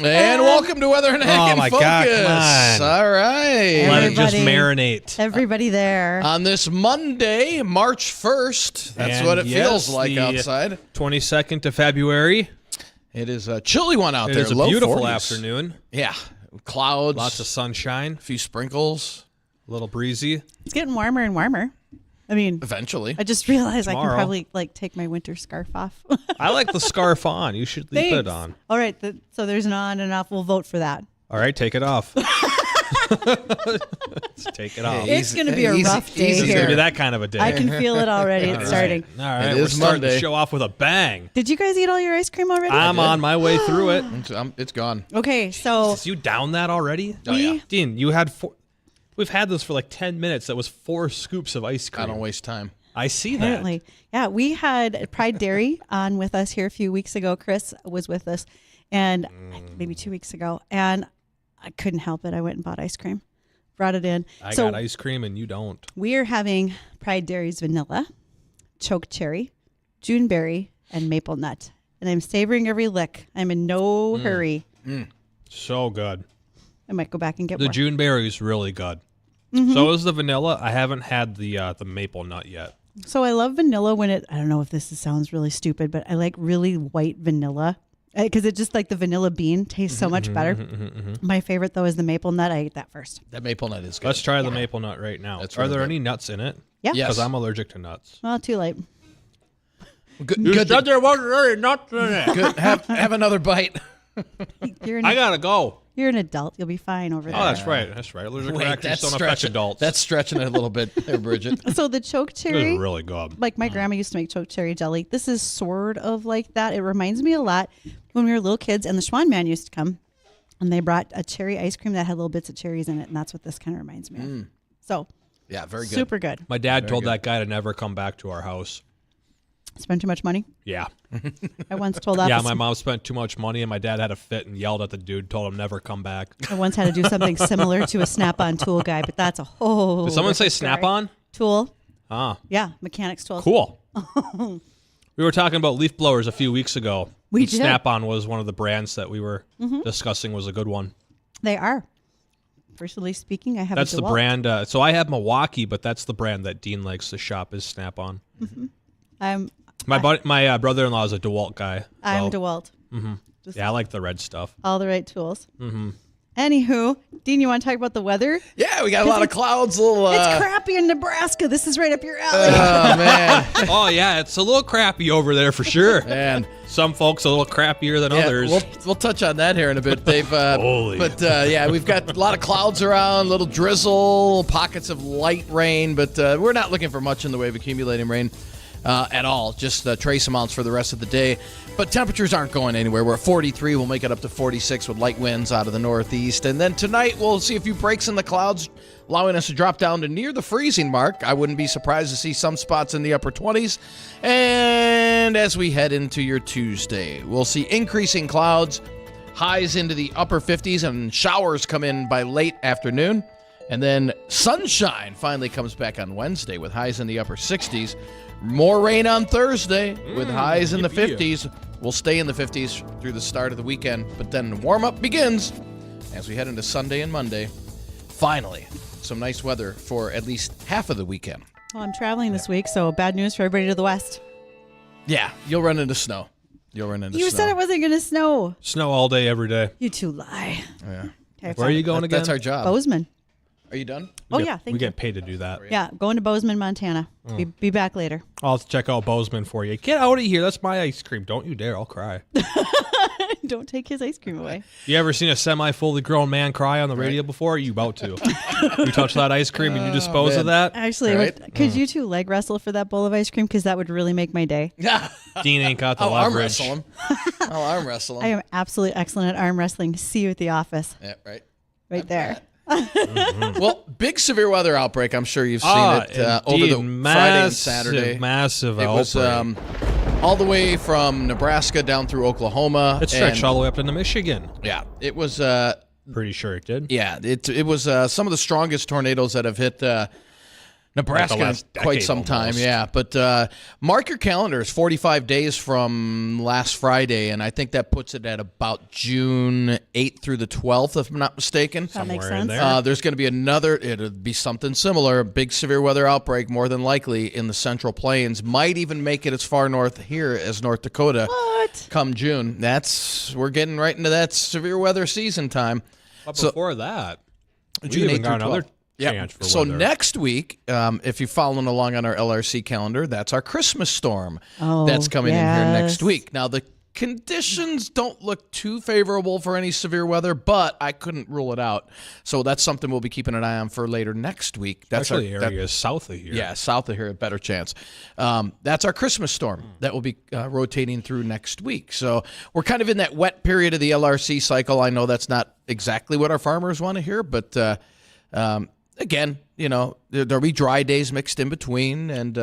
And welcome to Weather and Hack in Focus. God, come on. All right. Let it just marinate. Everybody there. On this Monday, March 1st, that's And what it yes, feels like the outside. 22nd of February. It is a chilly one out It there. is a low beautiful 40s. afternoon. Yeah. Clouds. Lots of sunshine. A few sprinkles. A little breezy. It's getting warmer and warmer. I mean, Eventually. I just realized Tomorrow. I can probably take my winter scarf off. I like the scarf on. You should leave it on. All right, so there's an on and off. We'll vote for that. All right, take it off. Let's take it off. It's going to be a rough day It's going to here. be that kind of a day. I can feel it already. It's starting. All right, It we're is starting Monday. to show off with a bang. Did you guys eat all your ice cream already? I'm on my way through it. It's gone. Okay, so Is you down that already? Oh, yeah. Dean, you had 4. We've had this for like 10 minutes. That was 4 scoops of ice cream. I don't waste time. I see apparently, yeah, we had Pride Dairy on with us here a few weeks ago. Chris was with us, and maybe 2 weeks ago, and I couldn't help it. I went and bought ice cream, brought it in. I got ice cream and you don't. We are having Pride Dairy's vanilla, choke cherry, Juneberry, and maple nut. And I'm savoring every lick. I'm in no hurry. So good. I might go back and get The more. Juneberry is really good. Mm-hmm. So is the vanilla. I haven't had the maple nut yet. So I love vanilla when I don't know if this sounds really stupid, but I like really white vanilla because it just like the vanilla bean tastes so much better. My favorite though is the maple nut. I ate that first. That maple nut is good. Let's try the maple nut right now. That's Are really there good. any nuts in it? Yeah. Yes. Because I'm allergic to nuts. Well, too late. Good. there wasn't any nuts in it. Good. Have another bite. You're an, I gotta go. you're an adult. You'll be fine over there. Oh, that's right. That's right. Allergic reactions don't affect adults. That's stretching it a little bit there, Bridget. So the choke It cherry. was really good. Like my grandma used to make choke cherry jelly. This is sort of like that. It reminds me a lot when we were little kids and the Schwan man used to come and they brought a cherry ice cream that had little bits of cherries in it. And that's what this kind of reminds me of. So Yeah, very good. super good. My dad told good. that guy to never come back to our house. Spend too much money. Yeah. I once told that. Yeah, my mom spent too much money and my dad had a fit and yelled at the dude, told him never come back. I once had to do something similar to a Snap-on tool guy, but that's a whole. Did someone say different story. Snap-on? Tool? Ah, Yeah, mechanics tools. cool. We were talking about leaf blowers a few weeks ago. We And did. Snap-on was one of the brands that we were discussing was a good one. They are. Personally speaking, I have. That's a the DeWalt. brand. So I have Milwaukee, but that's the brand that Dean likes to shop is Snap-on. My brother-in-law is a DeWalt guy. I'm so- DeWalt. Yeah, I like the red stuff. All the right tools. Mm-hmm. Anywho, Dean, you want to talk about the weather? Yeah, we got a lot of clouds. Little. It's crappy in Nebraska. This is right up your alley. Oh man, Oh yeah, it's a little crappy over there for sure. man. Some folks a little crappier than Yeah, others. we'll touch on that here in a bit. They've Holy. but yeah, we've got a lot of clouds around, little drizzle, pockets of light rain, but we're not looking for much in the way of accumulating rain at all. Just trace amounts for the rest of the day. But temperatures aren't going anywhere. We're at 43. We'll make it up to 46 with light winds out of the northeast. And then tonight we'll see a few breaks in the clouds, allowing us to drop down to near the freezing mark. I wouldn't be surprised to see some spots in the upper 20s. And as we head into your Tuesday, we'll see increasing clouds, highs into the upper 50s, and showers come in by late afternoon. And then sunshine finally comes back on Wednesday with highs in the upper 60s. More rain on Thursday with highs in the yippee. 50s. We'll stay in the 50s through the start of the weekend, but then warm-up begins as we head into Sunday and Monday. Finally, some nice weather for at least half of the weekend. Well, I'm traveling this week, so bad news for everybody to the west. Yeah, you'll run into snow. You'll run into You snow. said it wasn't going to snow. Snow all day, every day. You two lie. Yeah. Okay, Where are you going again? That's our job. Bozeman. Are you done? Oh, We yeah, get- thank we you. get paid to do that. Yeah, going to Bozeman, Montana. Be back later. I'll have to check out Bozeman for you. Get out of here. That's my ice cream. Don't you dare. I'll cry. Don't take his ice cream away. You ever seen a semi-fully grown man cry on the radio before? You about to. You touch that ice cream and you dispose of that? Actually, Right? could you two leg wrestle for that bowl of ice cream? Because that would really make my day. Yeah. Dean ain't got the I'll arm leverage. wrestle him. I'll arm wrestle I him. am absolutely excellent at arm wrestling. See you at the office. Yeah, right. Right there. Well, big severe weather outbreak. I'm sure you've seen it over the Friday and Saturday. Massive It was outbreak. all the way from Nebraska down through Oklahoma. It stretched and- all the way up into Michigan. Yeah, it was. Pretty sure it did. Yeah, it was some of the strongest tornadoes that have hit Nebraska, last quite decade some time, almost. yeah. But mark your calendars, 45 days from last Friday, and I think that puts it at about June 8th through the 12th, if I'm not mistaken. That makes Somewhere in sense. there. There's going to be it'll be something similar, a big severe weather outbreak, more than likely, in the Central Plains. Might even make it as far north here as North Dakota. What? Come June. We're getting right into that severe weather season time. But So- before that, we June even 8th got through another 12th. Yeah. chance for So weather. next week, if you're following along on our LRC calendar, that's our Christmas storm Oh, that's coming in here next yes. week. Now, the conditions don't look too favorable for any severe weather, but I couldn't rule it out. So that's something we'll be keeping an eye on for later next week. That's Actually, our, that- areas south of here. yeah, south of here, a better chance. That's our Christmas storm that will be rotating through next week. So we're kind of in that wet period of the LRC cycle. I know that's not exactly what our farmers want to hear, but again, there'll be dry days mixed in between and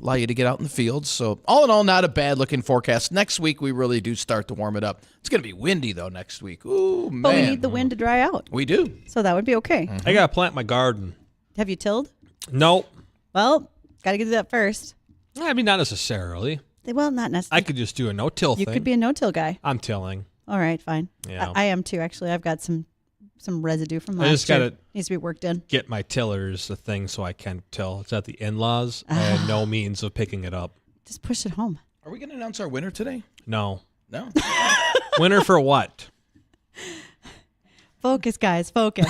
allow you to get out in the fields. So all in all, not a bad looking forecast. Next week, we really do start to warm it up. It's going to be windy, though, next week. Ooh, man. But we need the wind to dry out. We do. So that would be okay. I got to plant my garden. Have you tilled? Nope. Well, got to get to that first. I mean, not necessarily. Well, not necessarily. I could just do a no-till You thing. could be a no-till guy. I'm tilling. All right, fine. Yeah. I am too, actually. I've got some residue from last I just year. gotta Needs to be worked in. get my tillers a thing so I can till. It's at the in-laws. I had no means of picking it up. Just push it home. Are we going to announce our winner today? No. No. Winner for what? Focus, guys. Focus.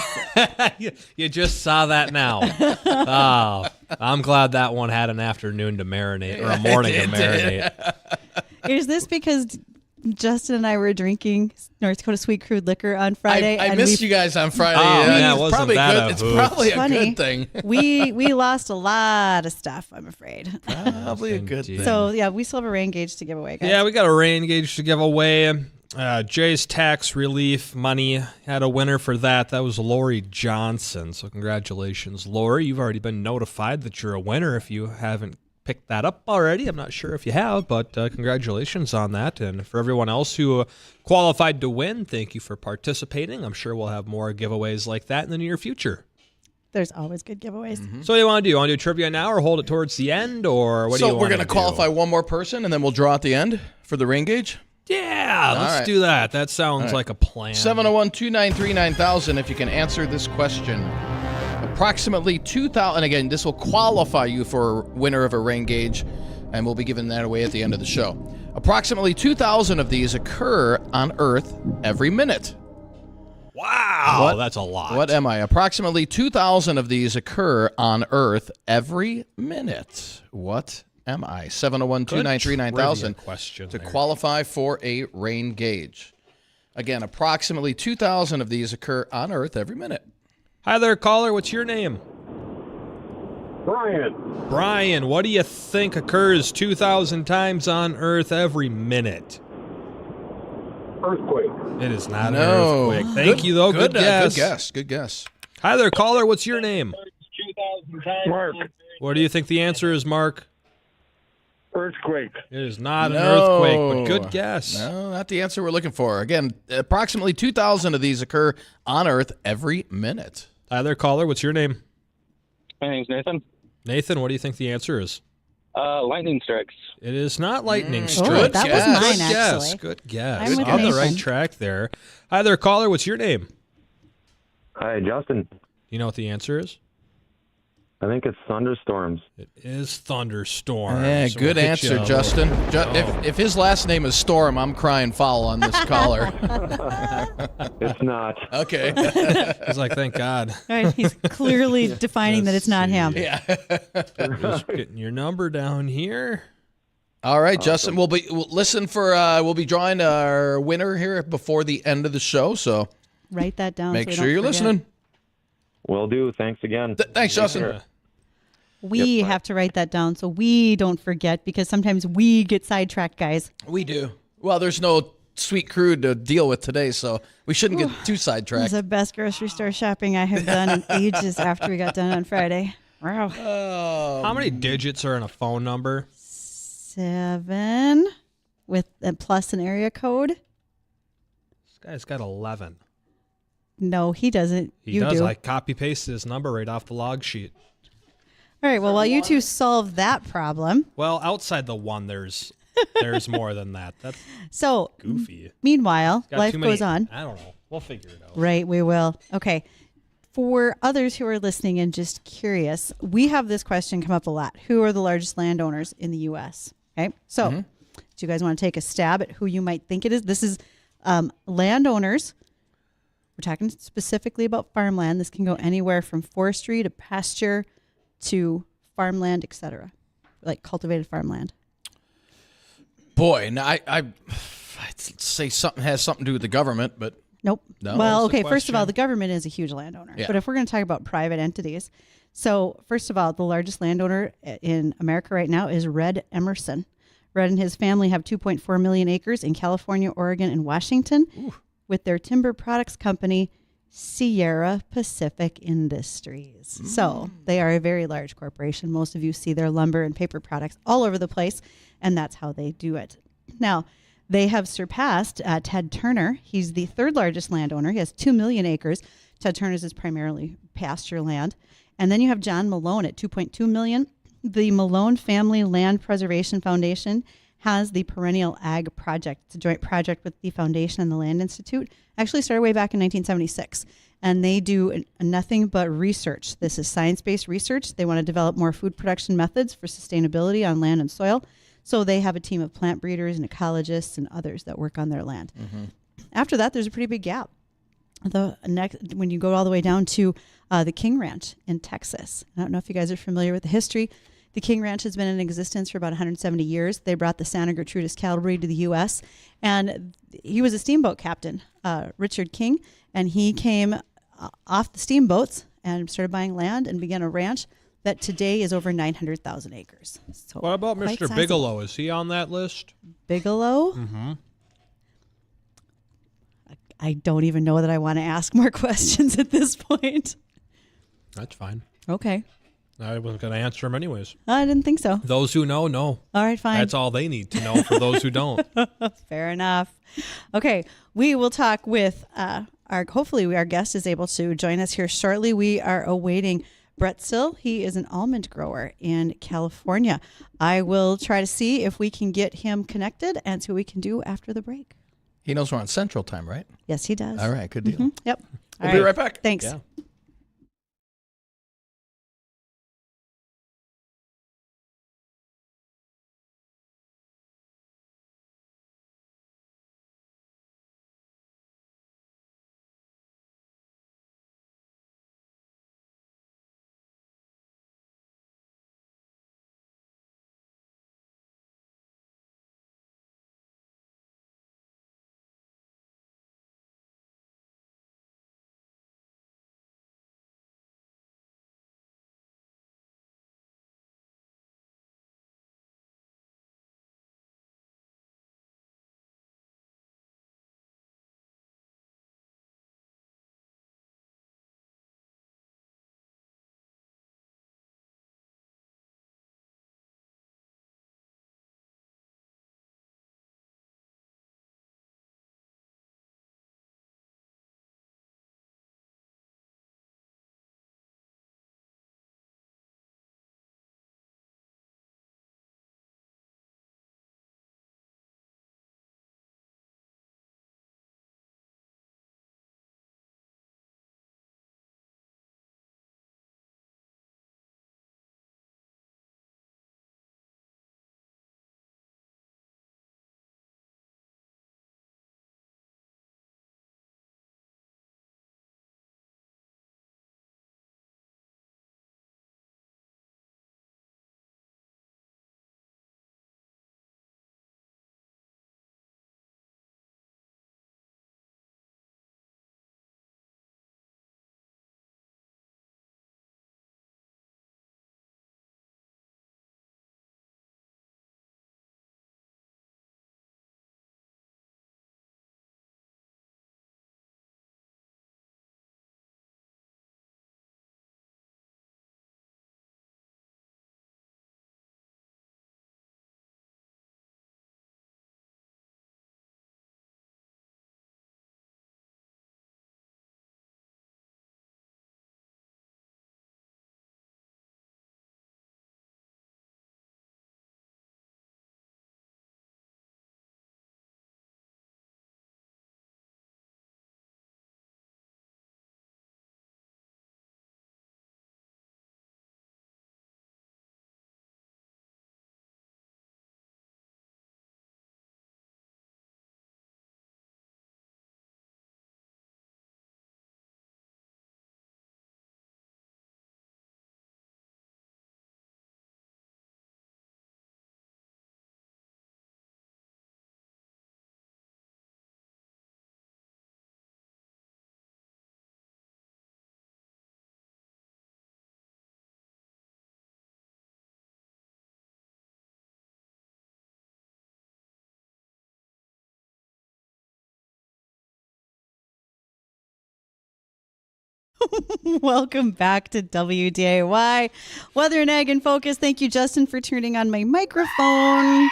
You just saw that now. Oh, I'm glad that one had an afternoon to marinate or a morning to marinate. Is this because Justin and I were drinking North Dakota Sweet Crude Liquor on Friday? I missed you guys on Friday. Oh, yeah, it's wasn't probably that good. a It's hoot? probably a Funny. good thing. We lost a lot of stuff, I'm afraid. Probably a good Indeed. thing. So, yeah, we still have a rain gauge to give away, guys. Yeah, we got a rain gauge to give away. Jay's tax relief money had a winner for that. That was Lori Johnson. So congratulations, Lori. You've already been notified that you're a winner if you haven't picked that up already. I'm not sure if you have, but congratulations on that. And for everyone else who qualified to win, thank you for participating. I'm sure we'll have more giveaways like that in the near future. There's always good giveaways. So what do you want to do? You want to do trivia now or hold it towards the end? Or what do you So want we're to going to do? qualify one more person, and then we'll draw at the end for the rain gauge. Yeah, let's right. do that. That sounds like a plan. 701-293-9000 if you can answer this question. Approximately 2,000, and again, this will qualify you for winner of a rain gauge, and we'll be giving that away at the end of the show. Approximately 2,000 of these occur on Earth every minute. Wow, What- that's a lot. What am I? Approximately 2,000 of these occur on Earth every minute. What am I? 701-293-9000 Trivia question to there. qualify for a rain gauge. Again, approximately 2,000 of these occur on Earth every minute. Hi there, caller. What's your name? Brian, Brian, what do you think occurs 2,000 times on Earth every minute? earthquake. It is not No. an earthquake. Thank you, though. Good guess. Good guess. Good guess. Hi there, caller. What's your name? Mark, What do you think the answer is, Mark? earthquake. It is not an No. earthquake, but good guess. No, not the answer we're looking for. Again, approximately 2,000 of these occur on Earth every minute. Hi there, caller. What's your name? My name's Nathan. Nathan, what do you think the answer is? Lightning strikes. It is not lightning strikes. good that guess. was mine, Good guess. actually. Good guess. I'm with On the Nathan. right track there. Hi there, caller. What's your name? Hi, Justin. You know what the answer is? I think it's thunderstorms. It is thunderstorms. Yeah, So good we'll hit answer, you a little- Justin. Oh. If his last name is Storm, I'm crying foul on this caller. It's not. Okay. He's like, thank God. All right, he's clearly defining that it's not him. Yeah. Just getting your number down here. All right, Justin. We'll be drawing our winner here before the end of the show. So Write that down. make so we sure don't you're forget. listening. Will do. Thanks again. Thanks, Justin. Yeah. We have to write that down so we don't forget because sometimes we get sidetracked, guys. We do. Well, there's no sweet crude to deal with today, so we shouldn't get too It was sidetracked. the best grocery store shopping I have done in ages after we got done on Friday. Wow. How many digits are in a phone number? 7 with a plus an area code. This guy's got 11. No, he doesn't. He you does. do. I copy pasted his number right off the log sheet. All All right. Well, while you two solve that problem, Well, outside the one, there's more than that. That's so goofy. meanwhile, Got life too many- goes on. I don't know. We'll figure it out. Right, we will. Okay. For others who are listening and just curious, we have this question come up a lot. Who are the largest landowners in the U.S.? Okay. So, do you guys want to take a stab at who you might think it is? This is landowners. We're talking specifically about farmland. This can go anywhere from forestry to pasture to farmland, etc., like cultivated farmland. Boy, now I'd say something has something to do with the government, but Nope. No? Well, What's the okay, first of all, question? the government is a huge landowner. Yeah. But if we're going to talk about private entities, so first of all, the largest landowner in America right now is Red Emerson. Red and his family have 2.4 million acres in California, Oregon, and Washington with their timber products company, Sierra Pacific Industries. So they are a very large corporation. Most of you see their lumber and paper products all over the place, and that's how they do it. Now, they have surpassed Ted Turner. He's the third largest landowner. He has 2 million acres. Ted Turner's is primarily pasture land. And then you have John Malone at 2.2 million. The Malone Family Land Preservation Foundation has the Perennial Ag Project. It's a joint project with the foundation and the Land Institute. Actually started way back in 1976. And they do nothing but research. This is science-based research. They want to develop more food production methods for sustainability on land and soil. So they have a team of plant breeders and ecologists and others that work on their land. After that, there's a pretty big gap. When you go all the way down to the King Ranch in Texas. I don't know if you guys are familiar with the history. The King Ranch has been in existence for about 170 years. They brought the Santa Gertrudis cavalry to the U.S. And he was a steamboat captain, Richard King, and he came off the steamboats and started buying land and began a ranch that today is over 900,000 acres. So What about quite Mr. sizable. Bigelow? Is he on that list? Bigelow? Mm-hmm. I don't even know that I want to ask more questions at this point. That's fine. Okay. I wasn't going to answer him anyways. I didn't think so. Those who know. All right, fine. That's all they need to know for those who don't. Fair enough. Okay, we will talk with hopefully our guest is able to join us here shortly. We are awaiting Bret Sill. He is an almond grower in California. I will try to see if we can get him connected and see what we can do after the break. he knows we're on Central Time, right? Yes, he does. All right, good deal. Yep. We'll be right back. Thanks. Yeah. Welcome back to WDAY. Weather and Ag in Focus. Thank you, Justin, for turning on my microphone.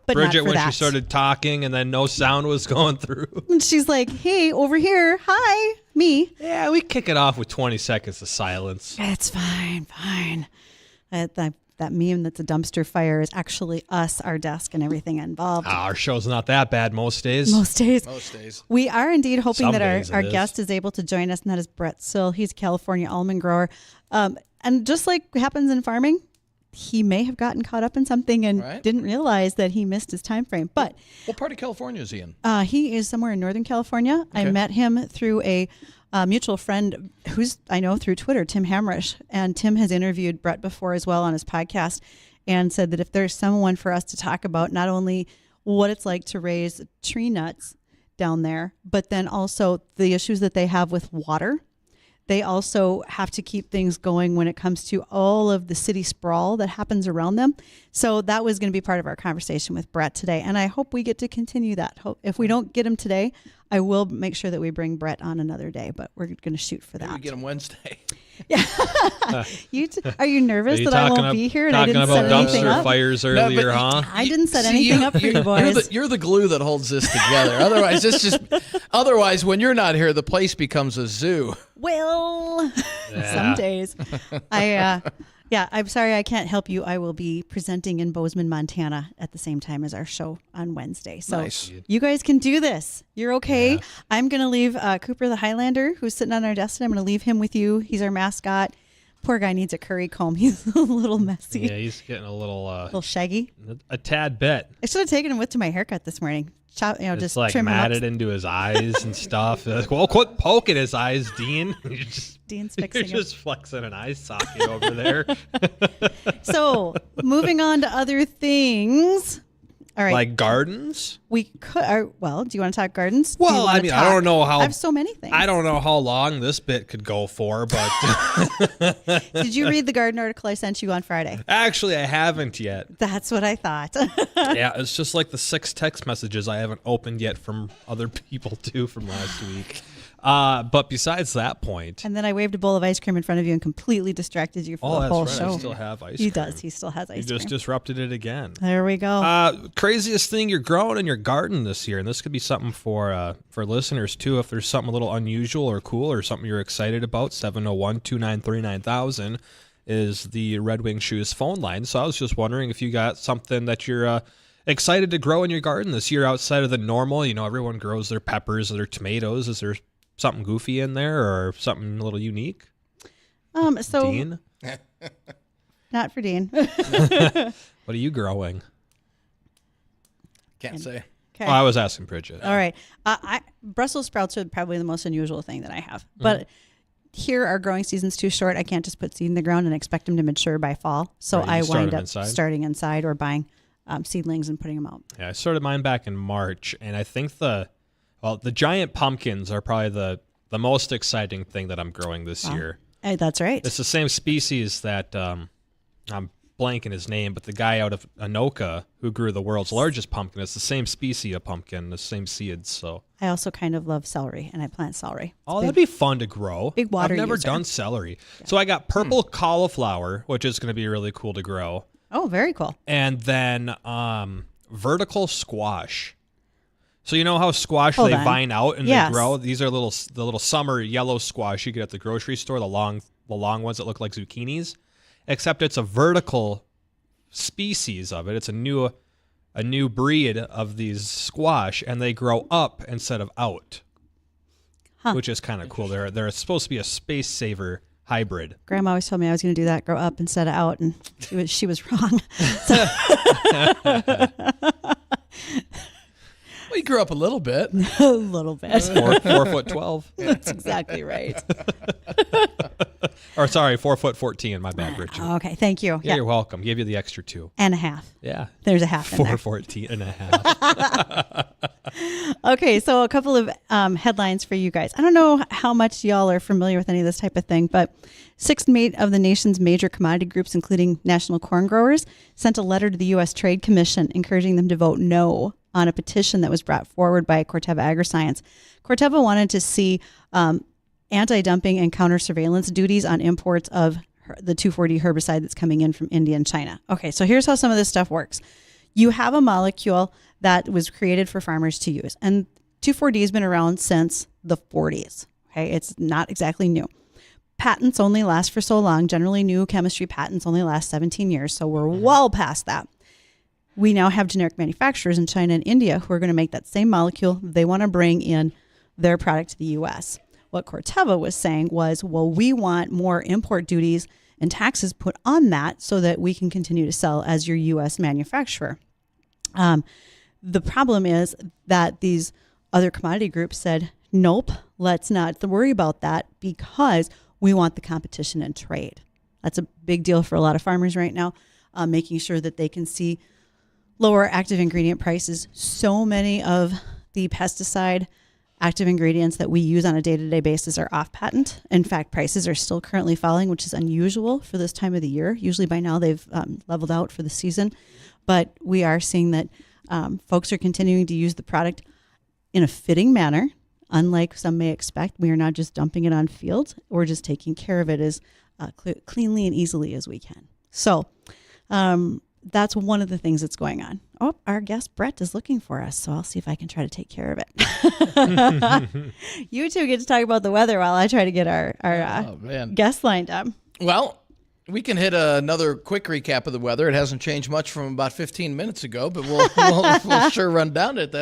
But Bridgette, not for when that. she started talking and then no sound was going through. And she's like, hey, over here. Hi, me. Yeah, we kick it off with 20 seconds of silence. It's fine. That meme that's a dumpster fire is actually us, our desk, and everything involved. Our show's not that bad most days. Most days. Most days. We are indeed hoping Some that days our it is. guest is able to join us, and that is Bret Sill. He's a California almond grower. And just like happens in farming, he may have gotten caught up in something and Right. didn't realize that he missed his time frame. But What part of California is he in? he is somewhere in Northern California. I Okay. met him through a mutual friend who's I know through Twitter, Tim Hamrish. And Tim has interviewed Bret before as well on his podcast and said that if there's someone for us to talk about not only what it's like to raise tree nuts down there, but then also the issues that they have with water. They also have to keep things going when it comes to all of the city sprawl that happens around them. So that was going to be part of our conversation with Bret today. And I hope we get to continue that. If we don't get him today, I will make sure that we bring Bret on another day, but we're going to shoot for Maybe we that. get him Wednesday. Are you nervous Are you that I talking won't be here and I talking didn't about set anything dumpster up? fires earlier, huh? I didn't set anything up for you boys. You're the glue that holds this together. Otherwise, when you're not here, the place becomes a zoo. Well, some days. I'm sorry I can't help you. I will be presenting in Bozeman, Montana at the same time as our show on Wednesday. So Nice. you guys can do this. You're okay. Yeah. I'm going to leave Cooper the Highlander, who's sitting on our desk, and I'm going to leave him with you. He's our mascot. Poor guy needs a curry comb. He's a little messy. Yeah, he's getting a little shaggy. A tad bit. I should have taken him with to my haircut this morning. It's just like trim him up. matted into his eyes and stuff. Like, well, quit poking his eyes, Dean. Dean's You're fixing just flexing an eye socket over there. So, moving on to other things. All right. Like gardens? We could. Do you want to talk gardens? Well, I mean, I don't know how. I have so many things. I don't know how long this bit could go for, but. Did you read the garden article I sent you on Friday? Actually, I haven't yet. That's what I thought. Yeah, it's just like the 6 text messages I haven't opened yet from other people too from last week. But besides that point. And then I waved a bowl of ice cream in front of you and completely distracted you for the whole that's right. show. I still have ice cream. He does. He still has ice You cream. just disrupted it again. There we go. Craziest thing you're growing in your garden this year, and this could be something for listeners too. If there's something a little unusual or cool or something you're excited about, 701-293-9000 is the Red Wing Shoes phone line. So I was just wondering if you got something that you're excited to grow in your garden this year outside of the normal. You know, everyone grows their peppers or their tomatoes. Is there something goofy in there or something a little unique? Dean? Not for Dean. What are you growing? Can't say. Okay. Oh, I was asking Bridgette. All right. Brussels sprouts are probably the most unusual thing that I have. But here, our growing season's too short. I can't just put seed in the ground and expect them to mature by fall. So Right, I start wind them up inside? starting inside or buying seedlings and putting them out. Yeah, I started mine back in March, and I think the giant pumpkins are probably the most exciting thing that I'm growing this year. That's right. It's the same species that I'm blanking his name, but the guy out of Anoka who grew the world's largest pumpkin. It's the same species of pumpkin, the same seeds. So I also kind of love celery, and I plant celery. oh, that'd be fun to grow. big water I've never user. done celery, so I got purple cauliflower, which is going to be really cool to grow, Oh, very cool. and then vertical squash. So you know how squash Hold they on. vine out and Yes. they grow? These are the little summer yellow squash you get at the grocery store, the long ones that look like zucchinis, except it's a vertical species of it. It's a new breed of these squash, and they grow up instead of out, which is kind of cool. They're supposed to be a space saver hybrid. Grandma always told me I was going to do that, grow up instead of out, and she was wrong. So, Well, you grew up a little bit. a little bit. 4'12". That's exactly right. Or sorry, 4'14". My bad, Richard. Okay, thank you. Yeah, you're welcome. Give you the extra 2. And a half. Yeah. There's a half in there. 4'14" and a half. Okay, so a couple of headlines for you guys. I don't know how much y'all are familiar with any of this type of thing, but 6 of the nation's major commodity groups, including national corn growers, sent a letter to the U.S. Trade Commission encouraging them to vote no on a petition that was brought forward by Corteva Agriscience. Corteva wanted to see anti-dumping and counter-surveillance duties on imports of the 2,4-D herbicide that's coming in from India and China. Okay, so here's how some of this stuff works. You have a molecule that was created for farmers to use, and 2,4-D has been around since the 40s. Okay, it's not exactly new. Patents only last for so long. Generally, new chemistry patents only last 17 years, so we're well past that. We now have generic manufacturers in China and India who are going to make that same molecule. They want to bring in their product to the U.S. What Corteva was saying was, well, we want more import duties and taxes put on that so that we can continue to sell as your U.S. manufacturer. The problem is that these other commodity groups said, nope, let's not worry about that because we want the competition in trade. That's a big deal for a lot of farmers right now, making sure that they can see lower active ingredient prices. So many of the pesticide active ingredients that we use on a day-to-day basis are off patent. In fact, prices are still currently falling, which is unusual for this time of the year. Usually by now they've leveled out for the season, but we are seeing that folks are continuing to use the product in a fitting manner. Unlike some may expect, we are not just dumping it on field. We're just taking care of it as cleanly and easily as we can. So that's one of the things that's going on. Oh, our guest Bret is looking for us, so I'll see if I can try to take care of it. You two get to talk about the weather while I try to get our guest lined up. Well, we can hit another quick recap of the weather. It hasn't changed much from about 15 minutes ago, but we'll sure run down it.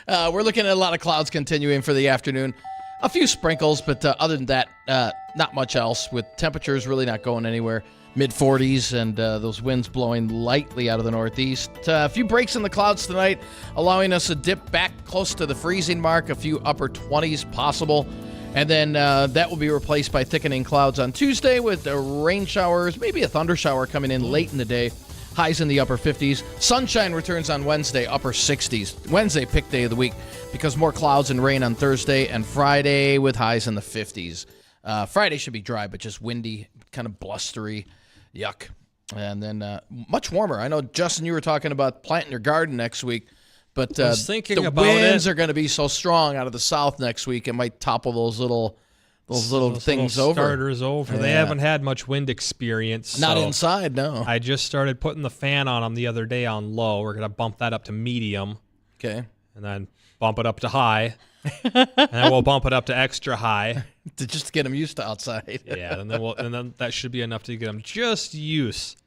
We're looking at a lot of clouds continuing for the afternoon. A few sprinkles, but other than that, not much else, with temperatures really not going anywhere. Mid-40s and those winds blowing lightly out of the northeast. A few breaks in the clouds tonight, allowing us to dip back close to the freezing mark, a few upper 20s possible. And then that will be replaced by thickening clouds on Tuesday with rain showers, maybe a thunder shower coming in late in the day. Highs in the upper 50s. Sunshine returns on Wednesday, upper 60s. Wednesday, pick day of the week, because more clouds and rain on Thursday and Friday with highs in the 50s. Friday should be dry, but just windy, kind of blustery. Yuck. And then much warmer. I know, Justin, you were talking about planting your garden next week, but I was thinking the about winds it. are going to be so strong out of the south next week, it might topple those little things over. Starters over. Yeah. They haven't had much wind experience. Not so inside, no. I just started putting the fan on them the other day on low. We're going to bump that up to medium. Okay. And then bump it up to high. And then we'll bump it up to extra high. Just to get them used to outside. Yeah, and then that should be enough to get them just used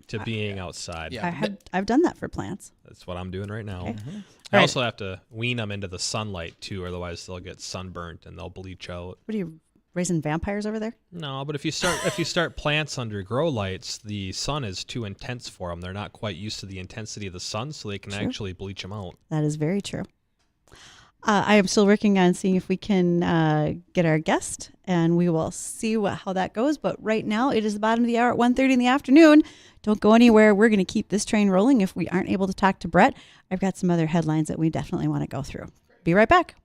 to being outside. Yeah. I've done that for plants. That's what I'm doing right now. Okay. I also have to wean them into the sunlight too, otherwise they'll get sunburnt and they'll bleach out. What are you raising vampires over there? No, but if you start plants under grow lights, the sun is too intense for them. They're not quite used to the intensity of the sun, so they can actually bleach them out. That is very true. I am still working on seeing if we can get our guest, and we will see how that goes. But right now, it is the bottom of the hour at 1:30 in the afternoon. Don't go anywhere. We're going to keep this train rolling. If we aren't able to talk to Bret, I've got some other headlines that we definitely want to go through. Be right back.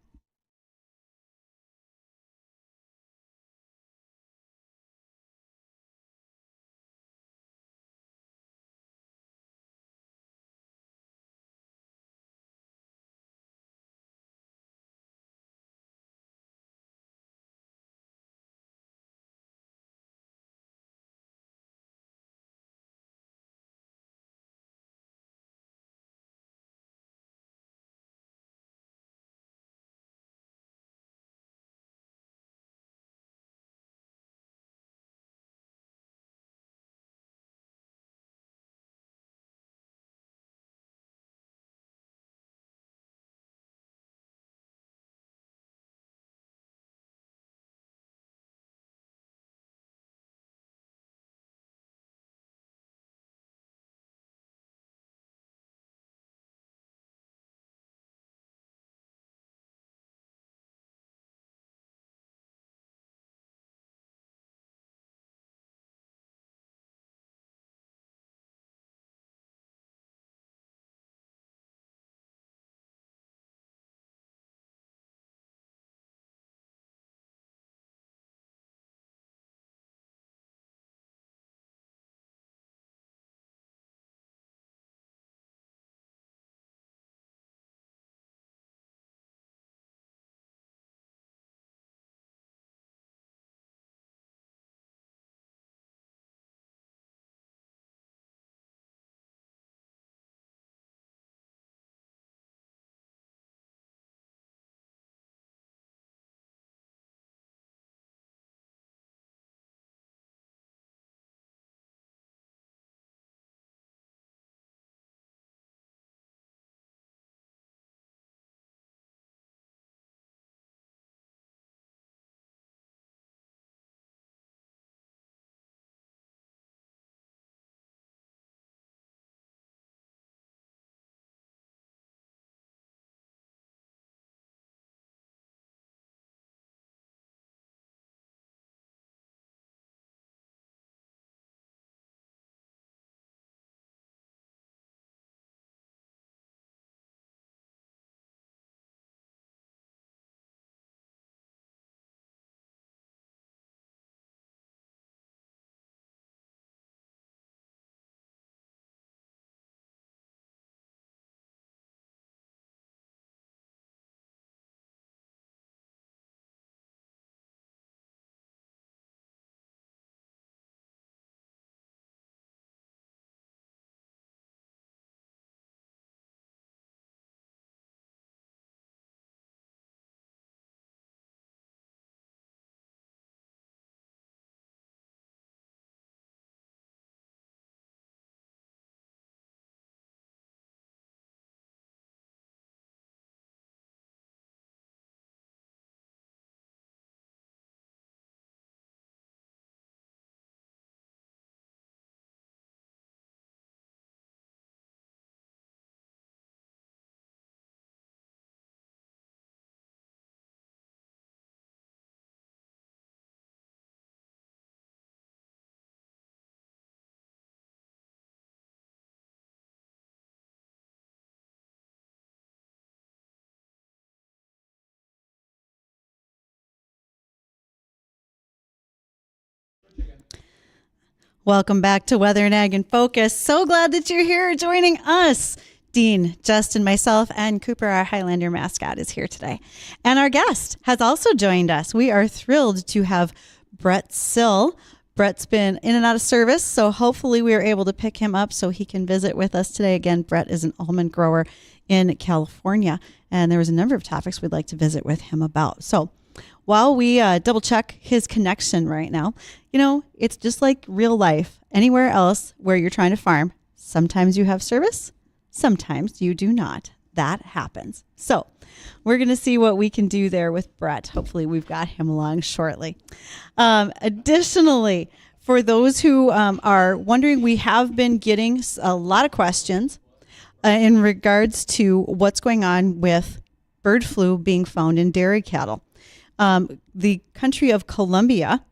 Welcome back to Weather and Ag in Focus. So glad that you're here joining us. Dean, Justin, myself, and Cooper, our Highlander mascot, is here today. And our guest has also joined us. We are thrilled to have Bret Sill. Bret's been in and out of service, so hopefully we are able to pick him up so he can visit with us today. Again, Bret is an almond grower in California, and there was a number of topics we'd like to visit with him about. So while we double check his connection right now, it's just like real life. Anywhere else where you're trying to farm, sometimes you have service, sometimes you do not. That happens. So we're going to see what we can do there with Bret. Hopefully we've got him along shortly. Additionally, for those who are wondering, we have been getting a lot of questions in regards to what's going on with bird flu being found in dairy cattle. The country of Colombia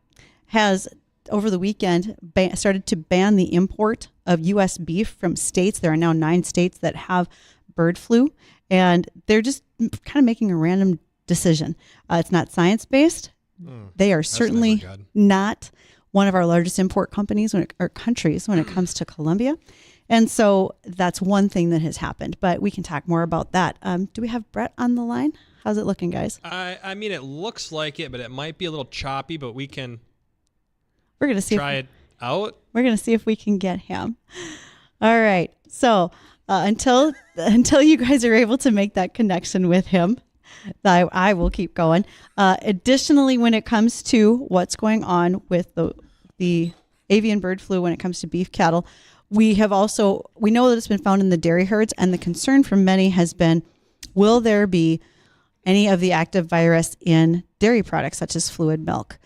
has, over the weekend, started to ban the import of U.S. beef from states. There are now 9 states that have bird flu, and they're just kind of making a random decision. It's not science-based. They are certainly not one of our largest import companies or countries when it comes to Colombia. And so that's one thing that has happened, but we can talk more about that. Do we have Bret on the line? How's it looking, guys? I mean, it looks like it, but it might be a little choppy, but we can We're gonna see try it out. We're going to see if we can get him. All right. So until you guys are able to make that connection with him, I will keep going. Additionally, when it comes to what's going on with the avian bird flu, when it comes to beef cattle, we know that it's been found in the dairy herds, and the concern from many has been, will there be any of the active virus in dairy products such as fluid milk?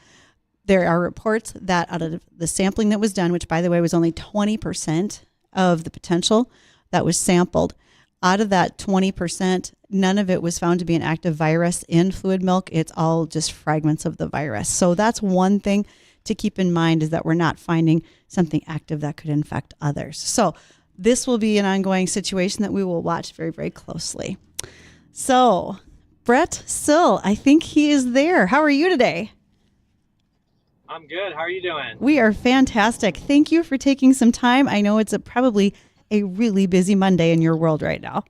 There are reports that out of the sampling that was done, which by the way was only 20% of the potential that was sampled, out of that 20%, none of it was found to be an active virus in fluid milk. It's all just fragments of the virus. So that's one thing to keep in mind, is that we're not finding something active that could infect others. So this will be an ongoing situation that we will watch very, very closely. So Bret Sill, I think he is there. How are you today? I'm good. How are you doing? We are fantastic. Thank you for taking some time. I know it's probably a really busy Monday in your world right now.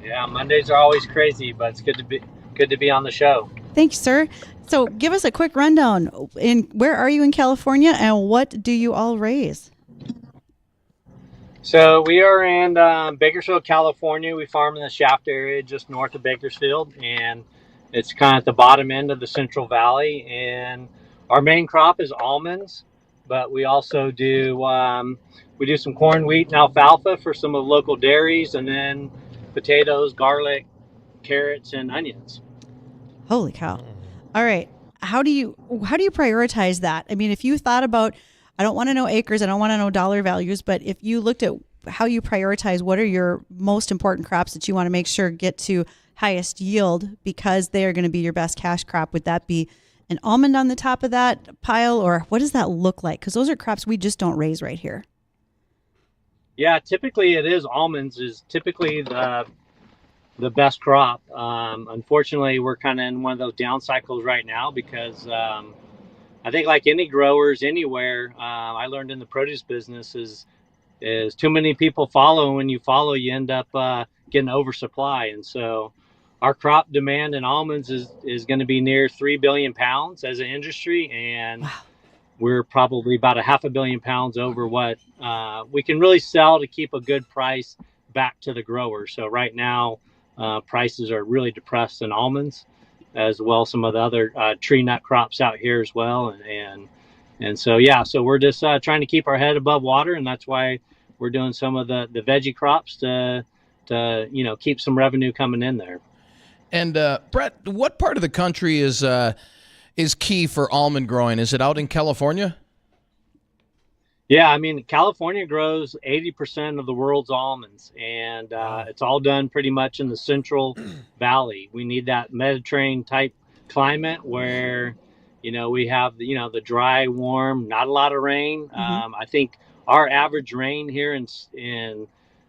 Yeah, Mondays are always crazy, but it's good to be on the show. Thanks, sir. So give us a quick rundown. Where are you in California, and what do you all raise? So we are in Bakersfield, California. We farm in the Shaft area just north of Bakersfield, and it's kind of at the bottom end of the Central Valley. And our main crop is almonds, but we also do some corn, wheat, and alfalfa for some of the local dairies, and then potatoes, garlic, carrots, and onions. Holy cow. All right. How do you prioritize that? I mean, if you thought about, I don't want to know acres, I don't want to know dollar values, but if you looked at how you prioritize, what are your most important crops that you want to make sure get to highest yield because they are going to be your best cash crop? Would that be an almond on the top of that pile, or what does that look like? Because those are crops we just don't raise right here. Yeah, typically it is. Almonds is typically the best crop. Unfortunately, we're kind of in one of those down cycles right now because I think, like any growers anywhere, I learned in the produce business is too many people follow. And when you follow, you end up getting oversupply. And so our crop demand in almonds is going to be near 3 billion pounds as an industry. And wow, we're probably about 500 million pounds over what we can really sell to keep a good price back to the grower. So right now, prices are really depressed in almonds, as well as some of the other tree nut crops out here as well. And so, yeah, so we're just trying to keep our head above water. And that's why we're doing some of the veggie crops to keep some revenue coming in there. And Bret, what part of the country is key for almond growing? Is it out in California? Yeah, I mean, California grows 80% of the world's almonds, and it's all done pretty much in the Central Valley. We need that Mediterranean type climate where, we have the dry, warm, not a lot of rain. Mm-hmm. I think our average rain here in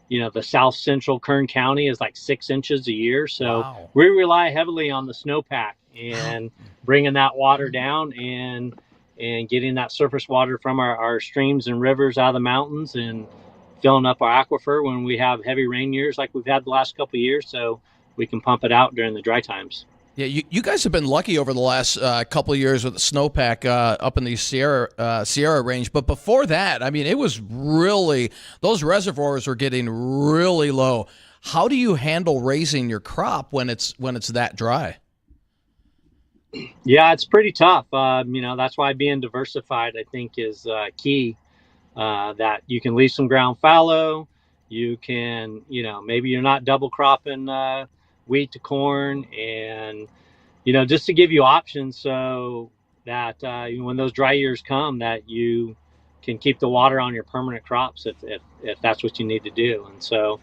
the South Central Kern County is like 6 inches a year. So wow, we rely heavily on the snowpack and bringing that water down. and getting that surface water from our streams and rivers out of the mountains and filling up our aquifer when we have heavy rain years like we've had the last couple of years, so we can pump it out during the dry times. Yeah, you guys have been lucky over the last couple of years with the snowpack up in the Sierra range. But before that, I mean, it was really, those reservoirs were getting really low. How do you handle raising your crop when it's that dry? Yeah, it's pretty tough. That's why being diversified, I think, is key. That you can leave some ground fallow. You can, maybe you're not double cropping wheat to corn, and just to give you options so that when those dry years come, that you can keep the water on your permanent crops if that's what you need to do. And so,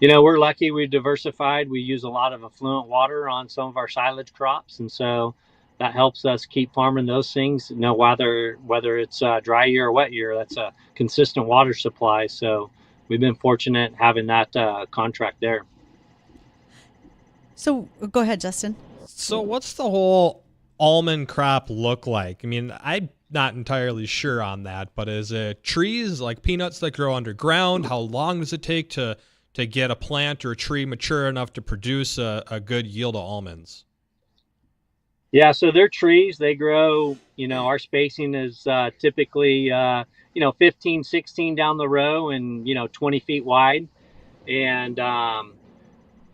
we're lucky we've diversified. We use a lot of affluent water on some of our silage crops, and so that helps us keep farming those things. Whether it's a dry year or wet year, that's a consistent water supply. So we've been fortunate having that contract there. So go ahead, Justin. So what's the whole almond crop look like? I mean, I'm not entirely sure on that, but is it trees like peanuts that grow underground? How long does it take to get a plant or a tree mature enough to produce a good yield of almonds? Yeah, so they're trees. They grow, our spacing is typically, 15, 16 down the row and, 20 feet wide. And,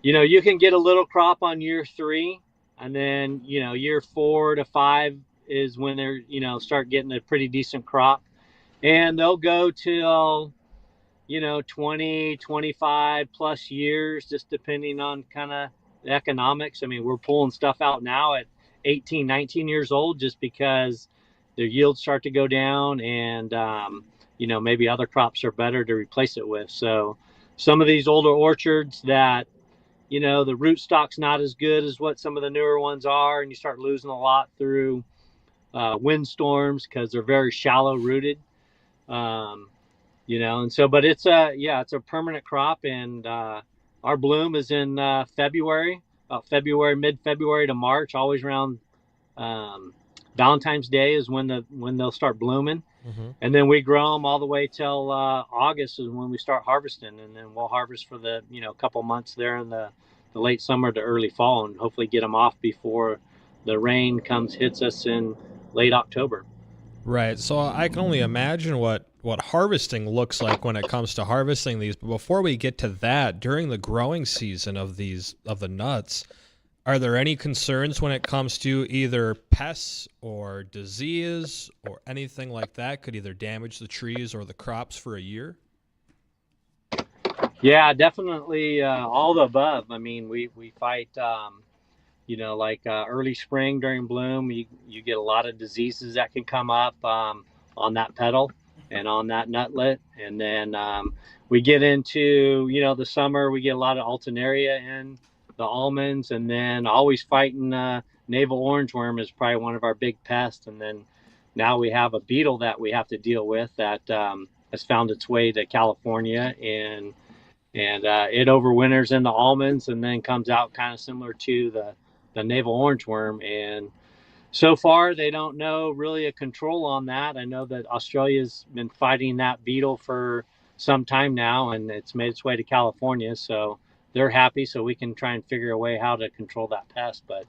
you can get a little crop on year 3. And then, year 4 to 5 is when they're, start getting a pretty decent crop. And they'll go till, 20, 25 plus years, just depending on kind of the economics. I mean, we're pulling stuff out now at 18, 19 years old just because their yields start to go down and, maybe other crops are better to replace it with. So some of these older orchards that, the root stock's not as good as what some of the newer ones are, and you start losing a lot through windstorms because they're very shallow rooted. And so, but it's a permanent crop, and our bloom is in February, mid-February to March, always around Valentine's Day is when they'll start blooming. Mm-hmm. And then we grow them all the way till August is when we start harvesting, and then we'll harvest for the couple months there in the late summer to early fall, and hopefully get them off before the rain hits us in late October. Right. So I can only imagine what harvesting looks like when it comes to harvesting these. But before we get to that, during the growing season of the nuts, are there any concerns when it comes to either pests or disease or anything like that could either damage the trees or the crops for a year? Yeah, definitely all the above. I mean, we fight, early spring during bloom, you get a lot of diseases that can come up on that petal and on that nutlet. And then we get into, the summer, we get a lot of alternaria in the almonds, and then always fighting navel orangewort is probably one of our big pests. And then now we have a beetle that we have to deal with that has found its way to California, and it overwinters in the almonds and then comes out kind of similar to the navel orangeworm. And so far they don't know really a control on that. I know that Australia's been fighting that beetle for some time now, and it's made its way to California, so they're happy, so we can try and figure a way how to control that pest. But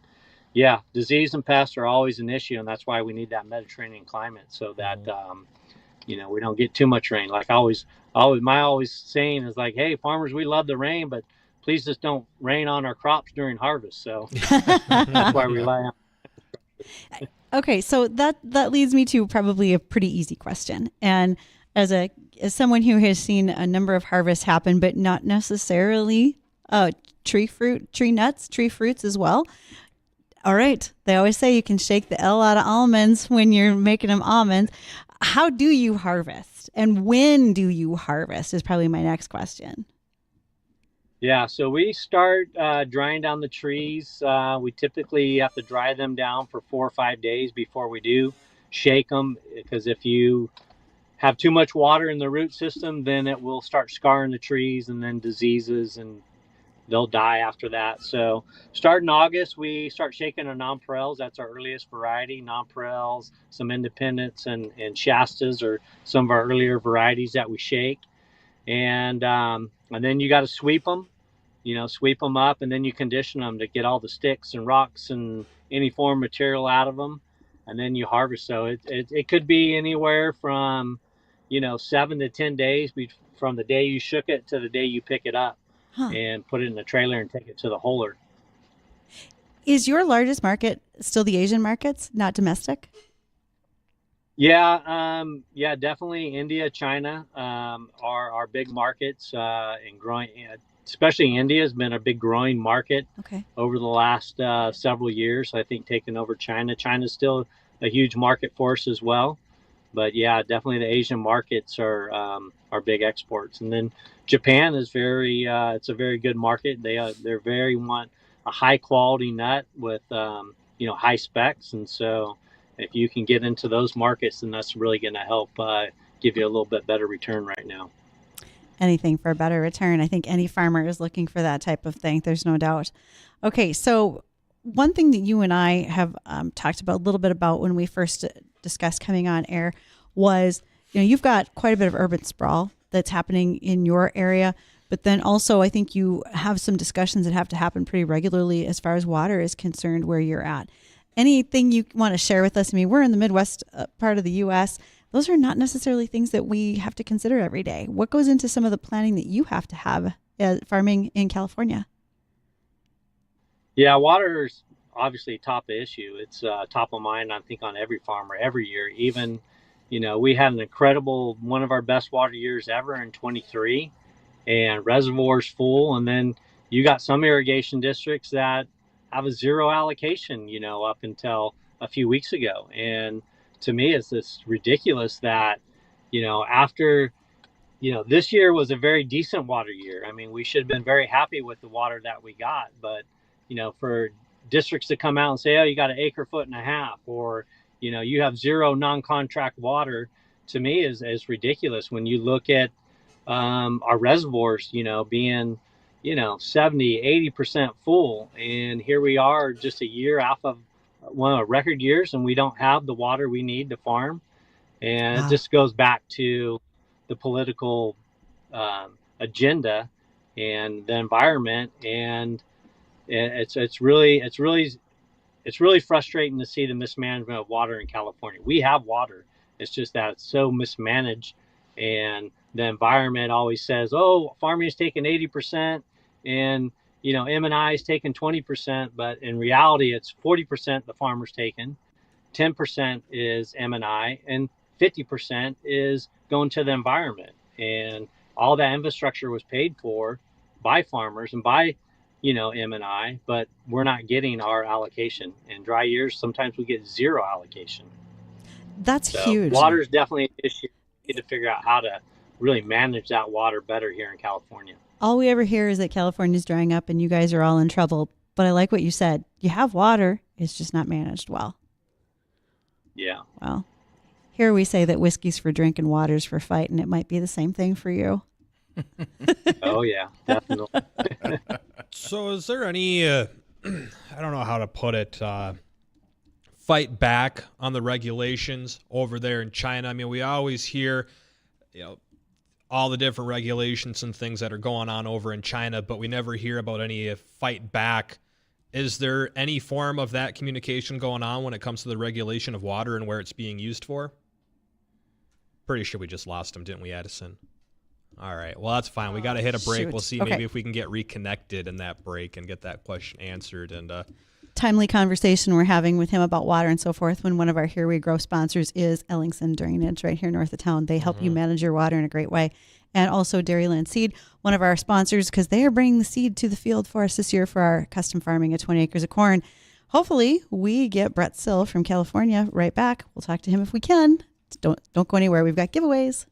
yeah, disease and pests are always an issue, and that's why we need that Mediterranean climate, so that we don't get too much rain. Like my always saying is like, hey, farmers, we love the rain, but please just don't rain on our crops during harvest. So that's why we rely on. Okay, so that leads me to probably a pretty easy question. And as someone who has seen a number of harvests happen, but not necessarily tree fruits as well. All right, they always say you can shake the L out of almonds when you're making them almonds. How do you harvest, and when do you harvest is probably my next question. Yeah, so we start drying down the trees. We typically have to dry them down for 4 or 5 days before we do shake them, because if you have too much water in the root system, then it will start scarring the trees, and then diseases and they'll die after that. So starting August, we start shaking our nonpareils. That's our earliest variety. Nonpareils, some independents, and Shastas are some of our earlier varieties that we shake. And then you got to sweep them, sweep them up, and then you condition them to get all the sticks and rocks and any form material out of them, and then you harvest. So it could be anywhere from 7 to 10 days from the day you shook it to the day you pick it up and put it in the trailer and take it to the huller. Is your largest market still the Asian markets, not domestic? Yeah, definitely. India, China are our big markets, and growing. Especially India has been a big growing market over the last several years. I think taking over China. China's still a huge market for us as well. But yeah, definitely the Asian markets are big exports. And then Japan is it's a very good market. They're very want a high quality nut with high specs, and so if you can get into those markets, then that's really going to help give you a little bit better return right now. Anything for a better return. I think any farmer is looking for that type of thing. There's no doubt. Okay, so one thing that you and I have talked about a little bit about when we first discussed coming on air was, you've got quite a bit of urban sprawl that's happening in your area, but then also I think you have some discussions that have to happen pretty regularly as far as water is concerned where you're at. Anything you want to share with us? I mean, we're in the Midwest part of the U.S. Those are not necessarily things that we have to consider every day. What goes into some of the planning that you have to have farming in California? Yeah, water is obviously top of issue. It's top of mind, I think, on every farmer every year. Even, we had an incredible, one of our best water years ever in 23, and reservoirs full. And then you got some irrigation districts that have a zero allocation, up until a few weeks ago. And to me, it's just ridiculous that, after, this year was a very decent water year. I mean, we should have been very happy with the water that we got, but, for districts to come out and say, oh, you got an acre foot and a half, or, you have zero non-contract water, to me is ridiculous when you look at our reservoirs, being 70-80% full, and here we are just a year off of one of our record years, and we don't have the water we need to farm. And It just goes back to the political agenda and the environment, and it's really frustrating to see the mismanagement of water in California. We have water, it's just that it's so mismanaged, and the environment always says, oh, farming is taking 80% and M&I is taking 20%, but in reality it's 40% the farmer's taking, 10% is M&I, and 50% is going to the environment. And all that infrastructure was paid for by farmers and by M&I, but we're not getting our allocation. In dry years, sometimes we get zero allocation. That's huge. Water is definitely an issue. We need to figure out how to really manage that water better here in California. All we ever hear is that California's drying up and you guys are all in trouble. But I like what you said. You have water, it's just not managed well. Yeah. Well, here we say that whiskey's for drinking, water's for fighting. It might be the same thing for you. Oh, yeah, definitely. So is there any, I don't know how to put it, fight back on the regulations over there in China? I mean, we always hear, all the different regulations and things that are going on over in China, but we never hear about any fight back. Is there any form of that communication going on when it comes to the regulation of water and where it's being used for? Pretty sure we just lost him, didn't we, Addison? All right. Well, that's fine. We got to hit a break. Shoot. We'll see maybe if we can get reconnected in that break and get that question answered. And timely conversation we're having with him about water and so forth when one of our Here We Grow sponsors is Ellingson Drainage right here north of town. They help you manage your water in a great way. And also Dairyland Seed, one of our sponsors, because they are bringing the seed to the field for us this year for our custom farming at 20 acres of corn. Hopefully we get Bret Sill from California right back. We'll talk to him if we can. Don't go anywhere. We've got giveaways.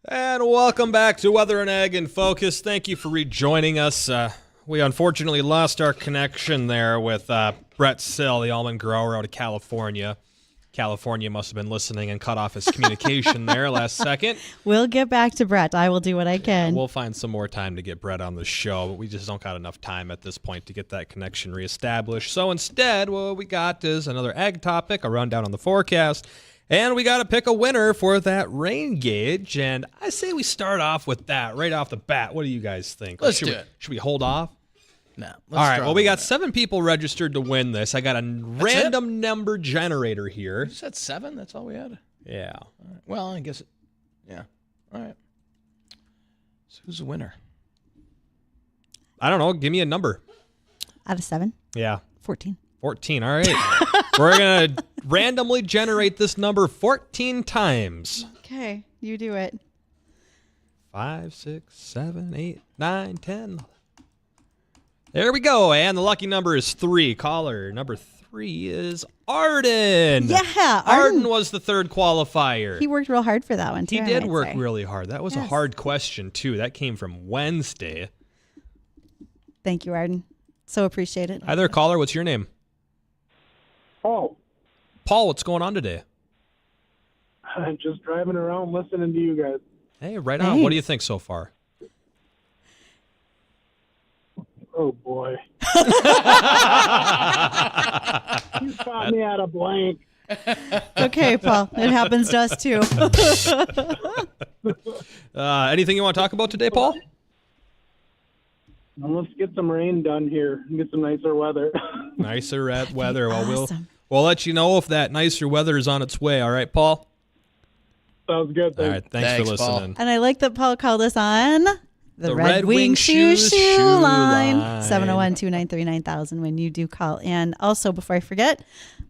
And welcome back to Weather and Ag in Focus. Thank you for rejoining us. We unfortunately lost our connection there with Bret Sill, the almond grower out of California. California must have been listening and cut off his communication there last second. We'll get back to Bret. I will do what I can. We'll find some more time to get Bret on the show, but we just don't got enough time at this point to get that connection reestablished. So instead, what we got is another ag topic, a rundown on the forecast, and we got to pick a winner for that rain gauge. And I say we start off with that right off the bat. What do you guys think? Let's do it. Should we hold off? No. All right. Well, we got 7 people registered to win this. I got a random number generator here. You said 7? That's all we had? Yeah. All right. Well, I guess yeah. All right. So who's the winner? I don't know. Give me a number. Out of 7? Yeah. 14. 14. All right. We're going to randomly generate this number 14 times. Okay, you do it. 5, 6, 7, 8, 9, 10. There we go. And the lucky number is 3. Caller number 3 is Arden. Yeah, Arden was the third qualifier. He worked real hard for that one, too. He I did might work say. really hard. That was a Yes. hard question, too. That came from Wednesday. Thank you, Arden. So appreciate it. Hi there, caller. What's your name? Oh, Paul, what's going on today? I'm just driving around listening to you guys. Hey, right on. Thanks. What do you think so far? Oh, boy. You caught me at a blank. Okay, Paul. It happens to us, too. Anything you want to talk about today, Paul? Well, let's get some rain done here and get some nicer weather. Nicer at weather. Well, Awesome. we'll let you know if that nicer weather is on its way. All right, Paul? Sounds good. All right. Thanks for Paul. listening. And I like that Paul called us on the Red Red Wing Wing Shoes shoe line. line. 701-293-9000 when you do call. And also, before I forget,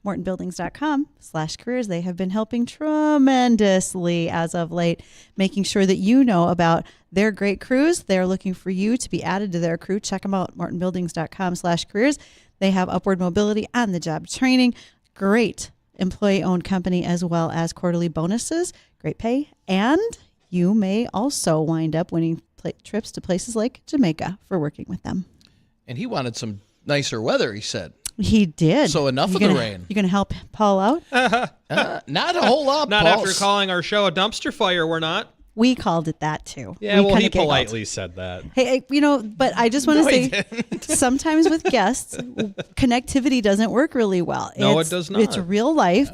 mortonbuildings.com/careers. They have been helping tremendously as of late, making sure that you know about their great crews. They're looking for you to be added to their crew. Check them out, mortonbuildings.com/careers. They have upward mobility on the job training. Great employee-owned company, as well as quarterly bonuses, great pay, and you may also wind up winning trips to places like Jamaica for working with them. And he wanted some nicer weather, he said. He did. So enough You of the gonna- rain. You going to help Paul out? Not a whole lot, Not Paul. after calling our show a dumpster fire, we're not. We called it that too. Yeah, We well, kinda he giggled. politely said that. Hey, but I just want to No, he say, sometimes with guests, connectivity doesn't work really well. No, it does not. It's real life,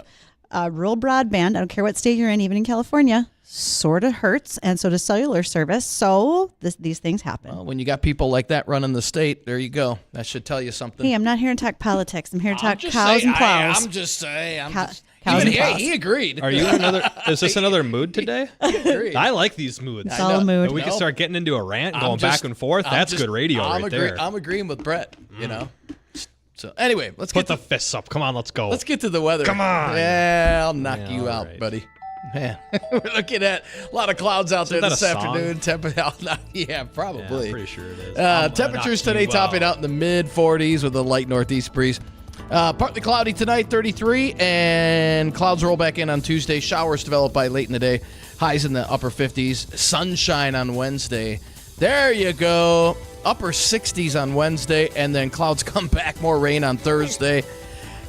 rural broadband. I don't care what state you're in, even in California, sort of hurts, and so does cellular service. So these things happen. Well, when you got people like that running the state, there you go. That should tell you something. Hey, I'm not here to talk politics. I'm here to I'm talk just cows saying- and plows. I'm just saying. Cows Even and he, plows. he agreed. Are you in another? Is this another mood today? He agreed. I like these moods. It's all a mood. And we can start getting into a rant, I'm going just- back and forth. I'm That's just- good radio I'm right there. I'm agreeing with Brett, you know. So anyway, let's Put get the to, fists up. Come on, let's go. let's get to the weather. Come on. Yeah, I'll knock Yeah, you all out, right. buddy. Man, we're looking at a lot of clouds out there that this a song? afternoon. Yeah, Yeah, probably. I'm pretty sure it is. Temperatures knock today you topping out in the mid 40s with a light northeast breeze. Partly cloudy tonight, 33, and clouds roll back in on Tuesday. Showers develop by late in the day. Highs in the upper 50s. Sunshine on Wednesday. There you go. Upper 60s on Wednesday, and then clouds come back. More rain on Thursday.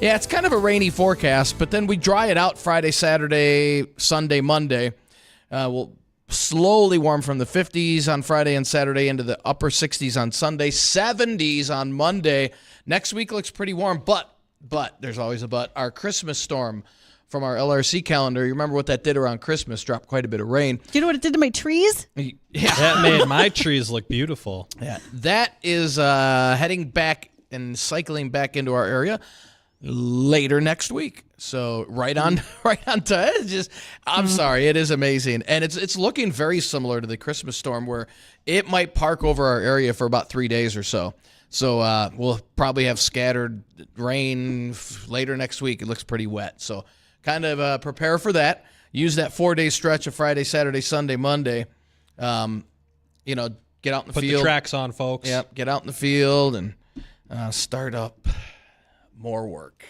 Yeah, it's kind of a rainy forecast, but then we dry it out Friday, Saturday, Sunday, Monday. We'll slowly warm from the 50s on Friday and Saturday into the upper 60s on Sunday, 70s on Monday. Next week looks pretty warm, but there's always a but. Our Christmas storm from our LRC calendar, you remember what that did around Christmas, dropped quite a bit of rain. Do you know what it did to my trees? Yeah, That made my trees look beautiful. yeah. That is heading back and cycling back into our area later next week. So right on to it. Just I'm sorry, it is amazing. And it's looking very similar to the Christmas storm where it might park over our area for about 3 days or so. So we'll probably have scattered rain later next week. It looks pretty wet. So kind of prepare for that. Use that 4-day stretch of Friday, Saturday, Sunday, Monday. Get out in the Put field. the tracks on, folks. Yep, get out in the field and start up more work.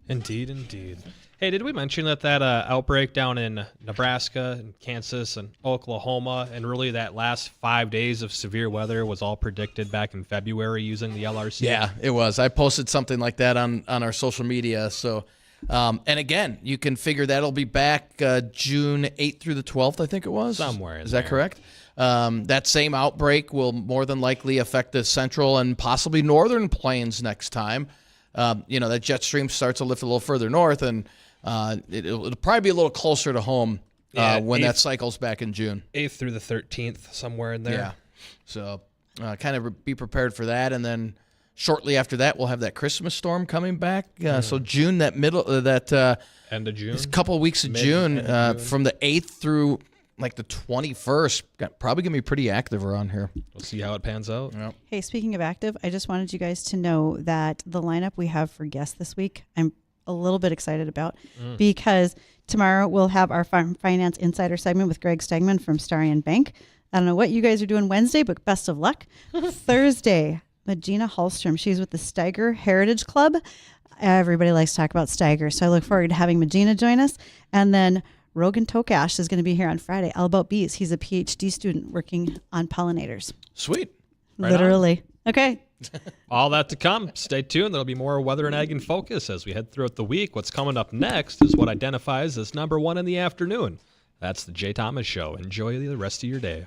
Indeed, indeed. Hey, did we mention that outbreak down in Nebraska and Kansas and Oklahoma, and really that last 5 days of severe weather was all predicted back in February using the LRC? Yeah, it was. I posted something like that on our social media. So, and again, you can figure that'll be back June 8th through the 12th, I think it was. Somewhere in Is that there. correct? That same outbreak will more than likely affect the central and possibly northern plains next time. That jet stream starts to lift a little further north, and it'll probably be a little closer to home when that cycles back in June. 8th through the 13th, somewhere in there. Yeah. So kind of be prepared for that. And then shortly after that, we'll have that Christmas storm coming back. So June, that End of June. a couple of weeks of June, from the 8th through like the 21st, probably going to be pretty active around here. We'll see how it pans out. Yeah. Hey, speaking of active, I just wanted you guys to know that the lineup we have for guests this week, I'm a little bit excited about because tomorrow we'll have our Finance Insider segment with Greg Stegman from Starion Bank. I don't know what you guys are doing Wednesday, but best of luck. Thursday, Magina Hallstrom. She's with the Steiger Heritage Club. Everybody likes to talk about Steiger, so I look forward to having Magina join us. And then Rogan Tokash is going to be here on Friday, all about bees. He's a PhD student working on pollinators. Sweet. Right Literally. Okay. All that to come. Stay tuned. There'll be more Weather and Ag in Focus as we head throughout the week. What's coming up next is what identifies as number one in the afternoon. That's the Jay Thomas Show. Enjoy the rest of your day.